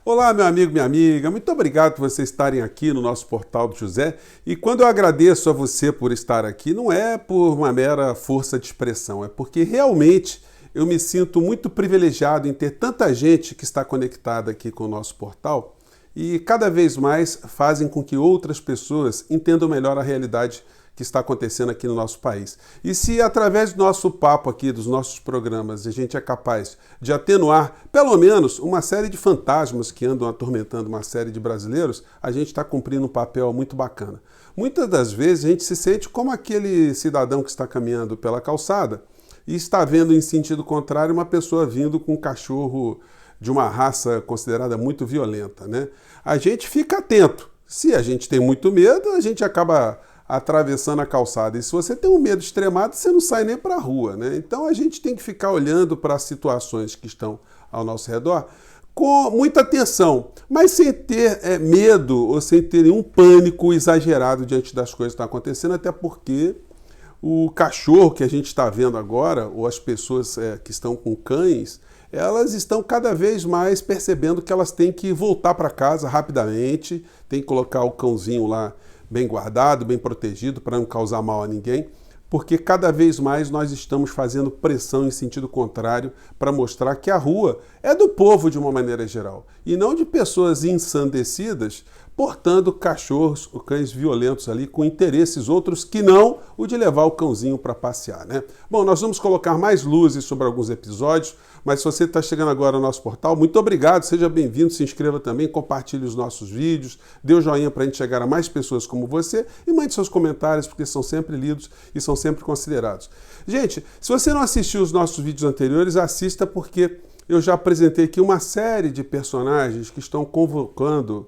Olá, meu amigo, minha amiga, muito obrigado por vocês estarem aqui no nosso Portal do José. E quando eu agradeço a você por estar aqui, não é por uma mera força de expressão, é porque realmente eu me sinto muito privilegiado em ter tanta gente que está conectada aqui com o nosso portal e cada vez mais fazem com que outras pessoas entendam melhor a realidade que está acontecendo aqui no nosso país. E se através do nosso papo aqui, dos nossos programas, a gente é capaz de atenuar pelo menos uma série de fantasmas que andam atormentando uma série de brasileiros, a gente está cumprindo um papel muito bacana. Muitas das vezes a gente se sente como aquele cidadão que está caminhando pela calçada e está vendo em sentido contrário uma pessoa vindo com um cachorro de uma raça considerada muito violenta, né? A gente fica atento. Se a gente tem muito medo, a gente acaba atravessando a calçada. E se você tem um medo extremado, você não sai nem para a rua, né? Então a gente tem que ficar olhando para as situações que estão ao nosso redor com muita atenção, mas sem ter medo ou sem ter nenhum pânico exagerado diante das coisas que estão acontecendo, até porque o cachorro que a gente está vendo agora, ou as pessoas que estão com cães, elas estão cada vez mais percebendo que elas têm que voltar para casa rapidamente, tem que colocar o cãozinho lá bem guardado, bem protegido, para não causar mal a ninguém, porque cada vez mais nós estamos fazendo pressão em sentido contrário para mostrar que a rua é do povo de uma maneira geral, e não de pessoas ensandecidas portando cachorros ou cães violentos ali com interesses outros que não o de levar o cãozinho para passear, né? Bom, nós vamos colocar mais luzes sobre alguns episódios, mas se você está chegando agora ao nosso portal, muito obrigado, seja bem-vindo, se inscreva também, compartilhe os nossos vídeos, dê o joinha para a gente chegar a mais pessoas como você e mande seus comentários, porque são sempre lidos e são sempre considerados. Gente, se você não assistiu os nossos vídeos anteriores, assista, porque eu já apresentei aqui uma série de personagens que estão convocando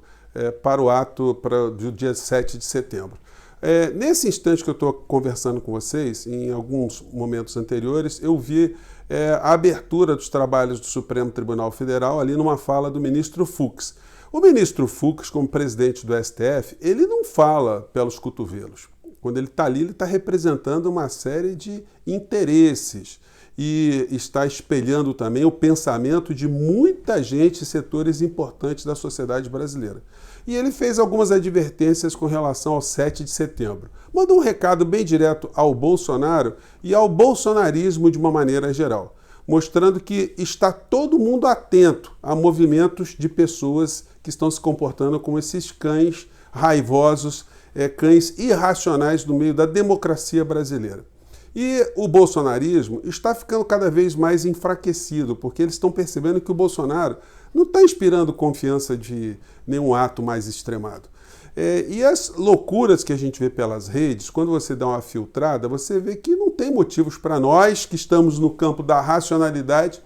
para o ato do dia 7 de setembro. Nesse instante que eu estou conversando com vocês, em alguns momentos anteriores, eu vi a abertura dos trabalhos do Supremo Tribunal Federal ali numa fala do ministro Fux. O ministro Fux, como presidente do STF, ele não fala pelos cotovelos. Quando ele está ali, ele está representando uma série de interesses e está espelhando também o pensamento de muita gente e setores importantes da sociedade brasileira. E ele fez algumas advertências com relação ao 7 de setembro. Mandou um recado bem direto ao Bolsonaro e ao bolsonarismo de uma maneira geral, mostrando que está todo mundo atento a movimentos de pessoas que estão se comportando como esses cães raivosos, cães irracionais no meio da democracia brasileira. E o bolsonarismo está ficando cada vez mais enfraquecido, porque eles estão percebendo que o Bolsonaro não está inspirando confiança de nenhum ato mais extremado. E as loucuras que a gente vê pelas redes, quando você dá uma filtrada, você vê que não tem motivos para nós, que estamos no campo da racionalidade,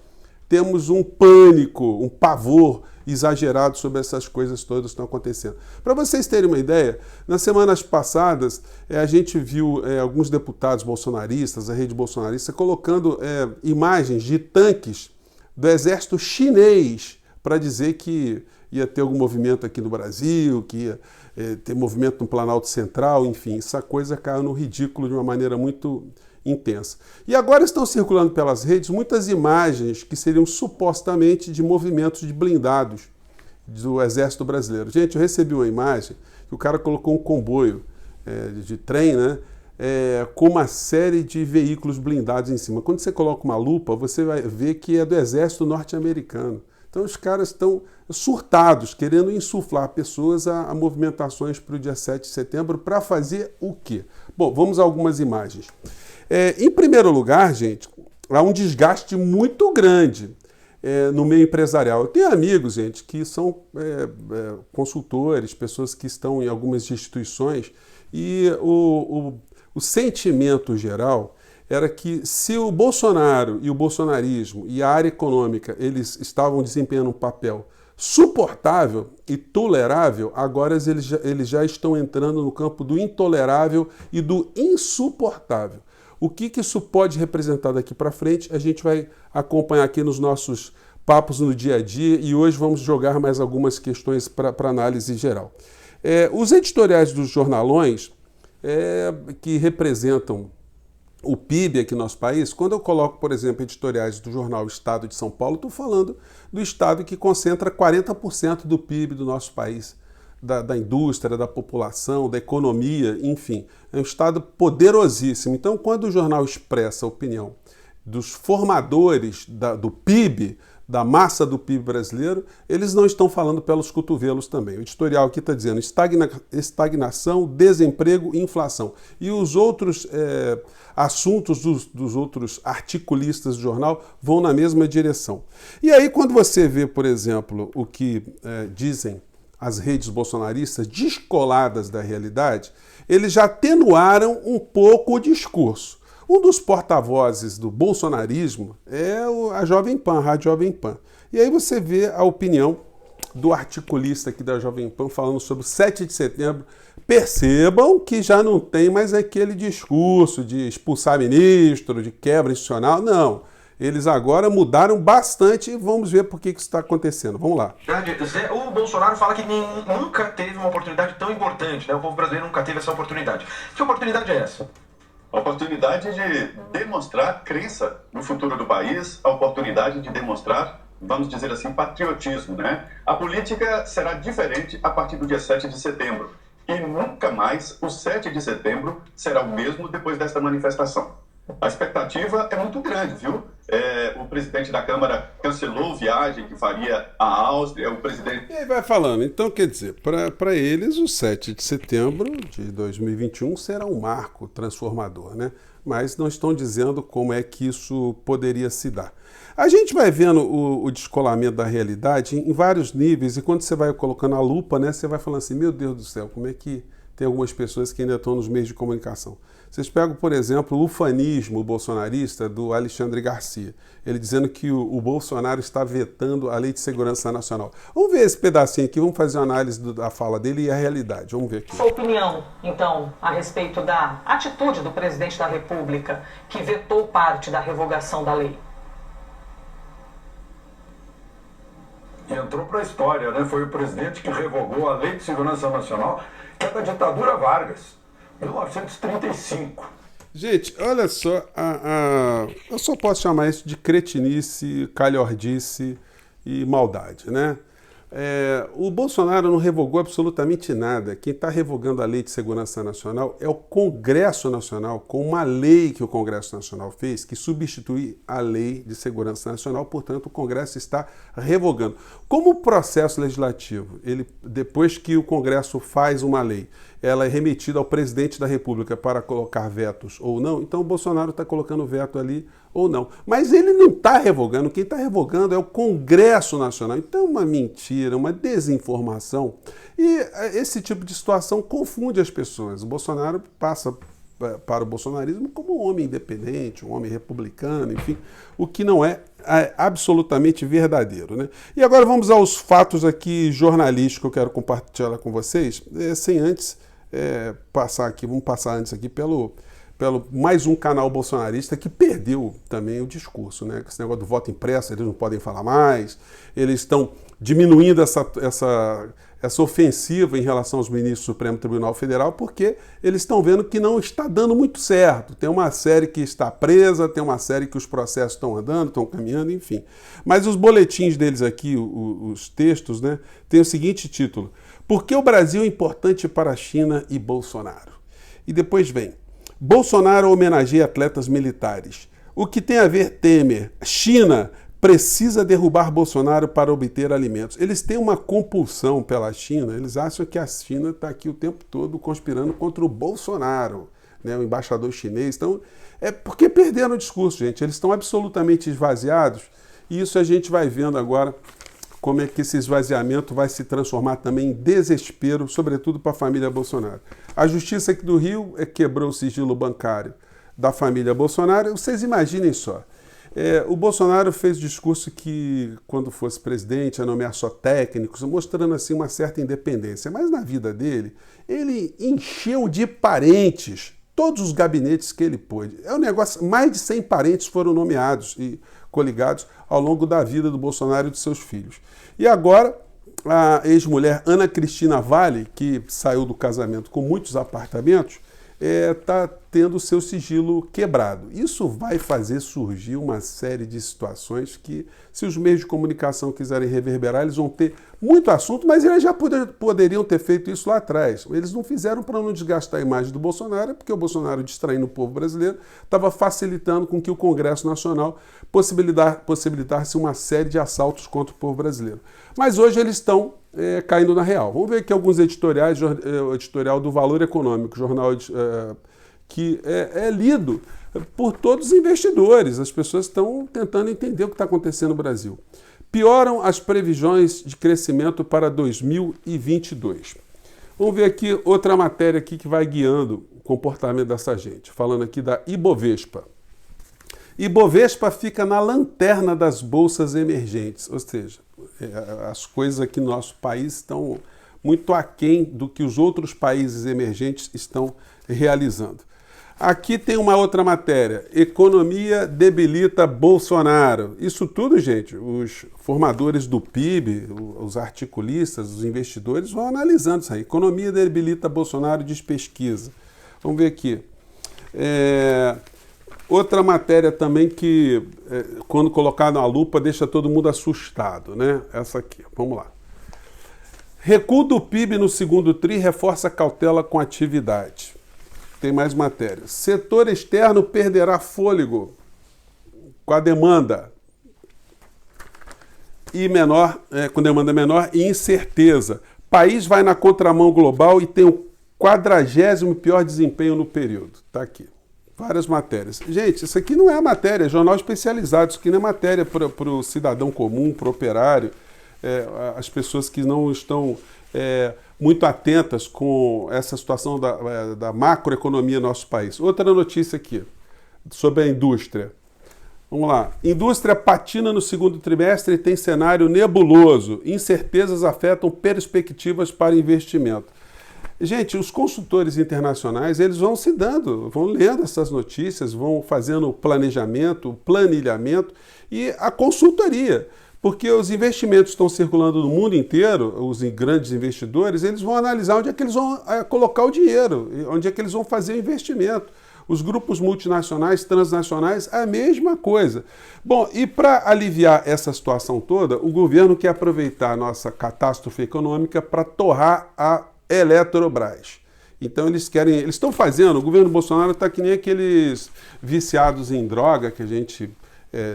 temos um pânico, um pavor exagerado sobre essas coisas todas que estão acontecendo. Para vocês terem uma ideia, nas semanas passadas a gente viu alguns deputados bolsonaristas, a rede bolsonarista, colocando imagens de tanques do exército chinês para dizer que ia ter algum movimento aqui no Brasil, que ia ter movimento no Planalto Central, enfim, essa coisa caiu no ridículo de uma maneira muito intensa. E agora estão circulando pelas redes muitas imagens que seriam supostamente de movimentos de blindados do Exército Brasileiro. Gente, eu recebi uma imagem que o cara colocou um comboio de trem, né, com uma série de veículos blindados em cima. Quando você coloca uma lupa, você vai ver que é do Exército Norte-Americano. Então os caras estão surtados, querendo insuflar pessoas a movimentações para o dia 7 de setembro para fazer o quê? Bom, vamos a algumas imagens. Em primeiro lugar, gente, há um desgaste muito grande no meio empresarial. Eu tenho amigos, gente, que são consultores, pessoas que estão em algumas instituições, e o sentimento geral era que se o Bolsonaro e o bolsonarismo e a área econômica eles estavam desempenhando um papel suportável e tolerável, agora eles já estão entrando no campo do intolerável e do insuportável. O que isso pode representar daqui para frente, a gente vai acompanhar aqui nos nossos papos no dia a dia, e hoje vamos jogar mais algumas questões para análise geral. Os editoriais dos jornalões que representam o PIB aqui no nosso país, quando eu coloco, por exemplo, editoriais do jornal Estado de São Paulo, estou falando do estado que concentra 40% do PIB do nosso país, da indústria, da população, da economia, enfim. É um estado poderosíssimo. Então, quando o jornal expressa a opinião dos formadores do PIB, da massa do PIB brasileiro, eles não estão falando pelos cotovelos também. O editorial aqui está dizendo estagnação, desemprego e inflação. E os outros assuntos dos outros articulistas do jornal vão na mesma direção. E aí, quando você vê, por exemplo, o que dizem as redes bolsonaristas descoladas da realidade, eles já atenuaram um pouco o discurso. Um dos porta-vozes do bolsonarismo é a Jovem Pan, a Rádio Jovem Pan. E aí você vê a opinião do articulista aqui da Jovem Pan falando sobre o 7 de setembro. Percebam que já não tem mais aquele discurso de expulsar ministro, de quebra institucional. Não. Eles agora mudaram bastante e vamos ver por que isso está acontecendo. Vamos lá. O Bolsonaro fala que nunca teve uma oportunidade tão importante, né? O povo brasileiro nunca teve essa oportunidade. Que oportunidade é essa? A oportunidade de demonstrar crença no futuro do país, a oportunidade de demonstrar, vamos dizer assim, patriotismo, né? A política será diferente a partir do dia 7 de setembro. E nunca mais o 7 de setembro será o mesmo depois desta manifestação. A expectativa é muito grande, viu? O presidente da Câmara cancelou viagem que faria à Áustria, o presidente... E aí vai falando. Então, quer dizer, para eles, o 7 de setembro de 2021 será um marco transformador, né? Mas não estão dizendo como é que isso poderia se dar. A gente vai vendo o descolamento da realidade em vários níveis, e quando você vai colocando a lupa, né, você vai falando assim, meu Deus do céu, como é que tem algumas pessoas que ainda estão nos meios de comunicação. Vocês pegam, por exemplo, o ufanismo bolsonarista do Alexandre Garcia, ele dizendo que o Bolsonaro está vetando a Lei de Segurança Nacional. Vamos ver esse pedacinho aqui, vamos fazer uma análise da fala dele e a realidade. Vamos ver aqui. Sua opinião, então, a respeito da atitude do presidente da República que vetou parte da revogação da lei? Entrou para a história, né? Foi o presidente que revogou a Lei de Segurança Nacional, que é da ditadura Vargas, 1935. Gente, olha só, eu só posso chamar isso de cretinice, calhordice e maldade, né? O Bolsonaro não revogou absolutamente nada. Quem está revogando a Lei de Segurança Nacional é o Congresso Nacional, com uma lei que o Congresso Nacional fez, que substitui a Lei de Segurança Nacional, portanto, o Congresso está revogando. Como o processo legislativo, depois que o Congresso faz uma lei, ela é remetida ao presidente da República para colocar vetos ou não, então o Bolsonaro está colocando veto ali ou não. Mas ele não está revogando, quem está revogando é o Congresso Nacional. Então é uma mentira, uma desinformação. E esse tipo de situação confunde as pessoas. O Bolsonaro passa para o bolsonarismo como um homem independente, um homem republicano, enfim, o que não é absolutamente verdadeiro, né? E agora vamos aos fatos aqui jornalísticos que eu quero compartilhar com vocês, sem antes passar aqui, vamos passar antes aqui pelo mais um canal bolsonarista que perdeu também o discurso, né? Esse negócio do voto impresso, eles não podem falar mais, eles estão diminuindo essa ofensiva em relação aos ministros do Supremo Tribunal Federal, porque eles estão vendo que não está dando muito certo. Tem uma série que está presa, tem uma série que os processos estão andando, estão caminhando, enfim. Mas os boletins deles aqui, os textos, né, tem o seguinte título: Por que o Brasil é importante para a China e Bolsonaro? E depois vem: Bolsonaro homenageia atletas militares. O que tem a ver Temer? China precisa derrubar Bolsonaro para obter alimentos. Eles têm uma compulsão pela China, eles acham que a China está aqui o tempo todo conspirando contra o Bolsonaro, né, o embaixador chinês. Então, é porque perderam o discurso, gente. Eles estão absolutamente esvaziados e isso a gente vai vendo agora como é que esse esvaziamento vai se transformar também em desespero, sobretudo para a família Bolsonaro. A Justiça aqui do Rio quebrou o sigilo bancário da família Bolsonaro. Vocês imaginem só. O Bolsonaro fez discurso que, quando fosse presidente, ia nomear só técnicos, mostrando assim uma certa independência. Mas na vida dele, ele encheu de parentes todos os gabinetes que ele pôde. É um negócio, mais de 100 parentes foram nomeados e coligados ao longo da vida do Bolsonaro e de seus filhos. E agora, a ex-mulher Ana Cristina Valle, que saiu do casamento com muitos apartamentos, está tendo o seu sigilo quebrado. Isso vai fazer surgir uma série de situações que, se os meios de comunicação quiserem reverberar, eles vão ter muito assunto, mas eles já poderiam ter feito isso lá atrás. Eles não fizeram para não desgastar a imagem do Bolsonaro, porque o Bolsonaro, distraindo o povo brasileiro, estava facilitando com que o Congresso Nacional possibilitasse uma série de assaltos contra o povo brasileiro. Mas hoje eles estão caindo na real. Vamos ver aqui alguns editoriais, o editorial do Valor Econômico, jornal que é lido por todos os investidores. As pessoas estão tentando entender o que está acontecendo no Brasil. Pioram as previsões de crescimento para 2022. Vamos ver aqui outra matéria aqui que vai guiando o comportamento dessa gente. Falando aqui da Ibovespa. Ibovespa fica na lanterna das bolsas emergentes, ou seja, as coisas aqui no nosso país estão muito aquém do que os outros países emergentes estão realizando. Aqui tem uma outra matéria, economia debilita Bolsonaro. Isso tudo, gente, os formadores do PIB, os articulistas, os investidores vão analisando isso aí. Economia debilita Bolsonaro, diz pesquisa. Vamos ver aqui. Outra matéria também que, quando colocada na lupa, deixa todo mundo assustado, né? Essa aqui, vamos lá. Recuo do PIB no segundo tri reforça cautela com atividade. Tem mais matéria. Setor externo perderá fôlego com a demanda com demanda menor e incerteza. País vai na contramão global e tem o 40º pior desempenho no período. Está aqui. Várias matérias. Gente, isso aqui não é matéria, é jornal especializado. Isso aqui não é matéria para o cidadão comum, para o operário, as pessoas que não estão muito atentas com essa situação da macroeconomia no nosso país. Outra notícia aqui, sobre a indústria. Vamos lá. Indústria patina no segundo trimestre e tem cenário nebuloso. Incertezas afetam perspectivas para investimento. Gente, os consultores internacionais, eles vão se dando, vão lendo essas notícias, vão fazendo o planejamento, o planilhamento e a consultoria. Porque os investimentos estão circulando no mundo inteiro, os grandes investidores, eles vão analisar onde é que eles vão colocar o dinheiro, onde é que eles vão fazer o investimento. Os grupos multinacionais, transnacionais, a mesma coisa. Bom, e para aliviar essa situação toda, o governo quer aproveitar a nossa catástrofe econômica para torrar a Eletrobras. Então eles estão fazendo, o governo Bolsonaro está que nem aqueles viciados em droga que a gente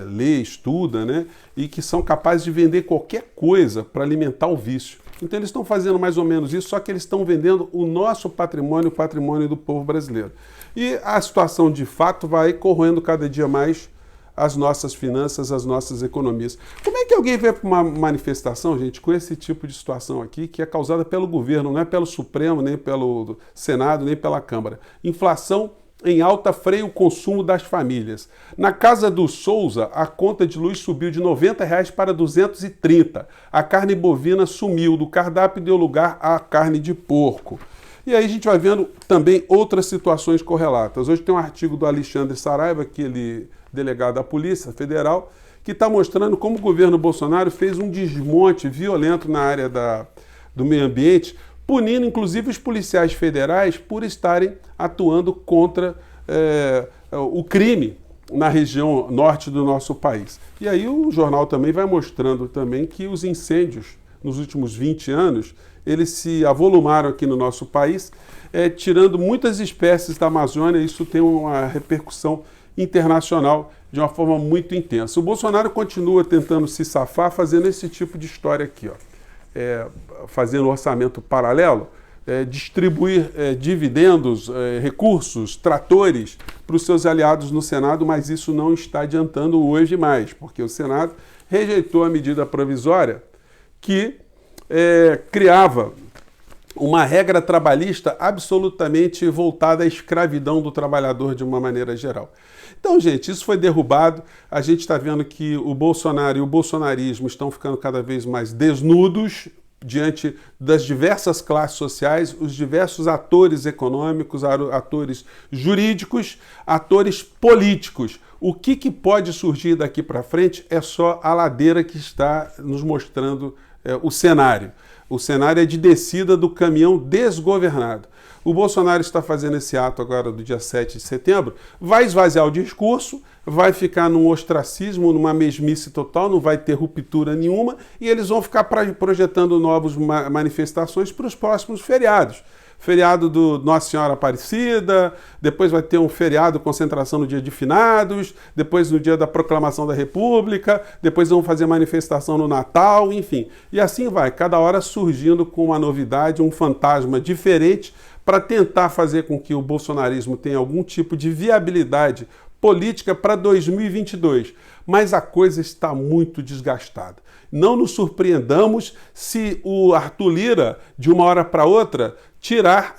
lê, estuda, né? E que são capazes de vender qualquer coisa para alimentar o vício. Então eles estão fazendo mais ou menos isso, só que eles estão vendendo o nosso patrimônio, o patrimônio do povo brasileiro. E a situação de fato vai corroendo cada dia mais as nossas finanças, as nossas economias. Como é que alguém vem para uma manifestação, gente, com esse tipo de situação aqui, que é causada pelo governo, não é pelo Supremo, nem pelo Senado, nem pela Câmara? Inflação em alta freia o consumo das famílias. Na casa do Souza, a conta de luz subiu de R$ 90 para 230. A carne bovina sumiu, do cardápio deu lugar à carne de porco. E aí a gente vai vendo também outras situações correlatas. Hoje tem um artigo do Alexandre Saraiva, aquele delegado da Polícia Federal, que está mostrando como o governo Bolsonaro fez um desmonte violento na área do meio ambiente, punindo inclusive os policiais federais por estarem atuando contra o crime na região norte do nosso país. E aí o jornal também vai mostrando também que os incêndios nos últimos 20 anos, eles se avolumaram aqui no nosso país, tirando muitas espécies da Amazônia. Isso tem uma repercussão internacional de uma forma muito intensa. O Bolsonaro continua tentando se safar fazendo esse tipo de história aqui, ó. Fazendo orçamento paralelo, distribuir dividendos, recursos, tratores para os seus aliados no Senado, mas isso não está adiantando hoje mais, porque o Senado rejeitou a medida provisória que criava uma regra trabalhista absolutamente voltada à escravidão do trabalhador de uma maneira geral. Então, gente, isso foi derrubado. A gente está vendo que o Bolsonaro e o bolsonarismo estão ficando cada vez mais desnudos diante das diversas classes sociais, os diversos atores econômicos, atores jurídicos, atores políticos. O que pode surgir daqui para frente é só a ladeira que está nos mostrando o cenário. O cenário é de descida do caminhão desgovernado. O Bolsonaro está fazendo esse ato agora do dia 7 de setembro, vai esvaziar o discurso, vai ficar num ostracismo, numa mesmice total, não vai ter ruptura nenhuma, e eles vão ficar projetando novas manifestações para os próximos feriados. Feriado do Nossa Senhora Aparecida, depois vai ter um feriado concentração no dia de finados, depois no dia da proclamação da República, depois vão fazer manifestação no Natal, enfim. E assim vai, cada hora surgindo com uma novidade, um fantasma diferente para tentar fazer com que o bolsonarismo tenha algum tipo de viabilidade política para 2022. Mas a coisa está muito desgastada. Não nos surpreendamos se o Arthur Lira, de uma hora para outra, tirar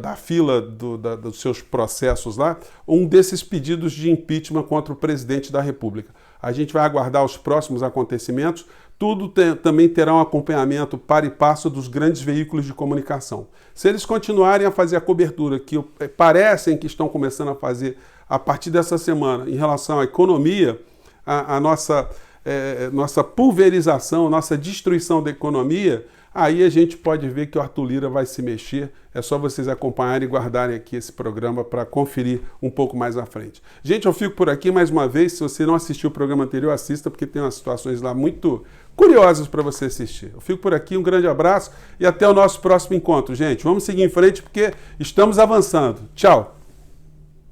da fila dos seus processos lá um desses pedidos de impeachment contra o presidente da República. A gente vai aguardar os próximos acontecimentos. Tudo também terá um acompanhamento par e passo dos grandes veículos de comunicação. Se eles continuarem a fazer a cobertura que parecem que estão começando a fazer a partir dessa semana em relação à economia, a nossa pulverização, nossa destruição da economia, aí a gente pode ver que o Arthur Lira vai se mexer. É só vocês acompanharem e guardarem aqui esse programa para conferir um pouco mais à frente. Gente, eu fico por aqui mais uma vez. Se você não assistiu o programa anterior, assista, porque tem umas situações lá muito curiosas para você assistir. Eu fico por aqui, um grande abraço e até o nosso próximo encontro, gente. Vamos seguir em frente porque estamos avançando. Tchau!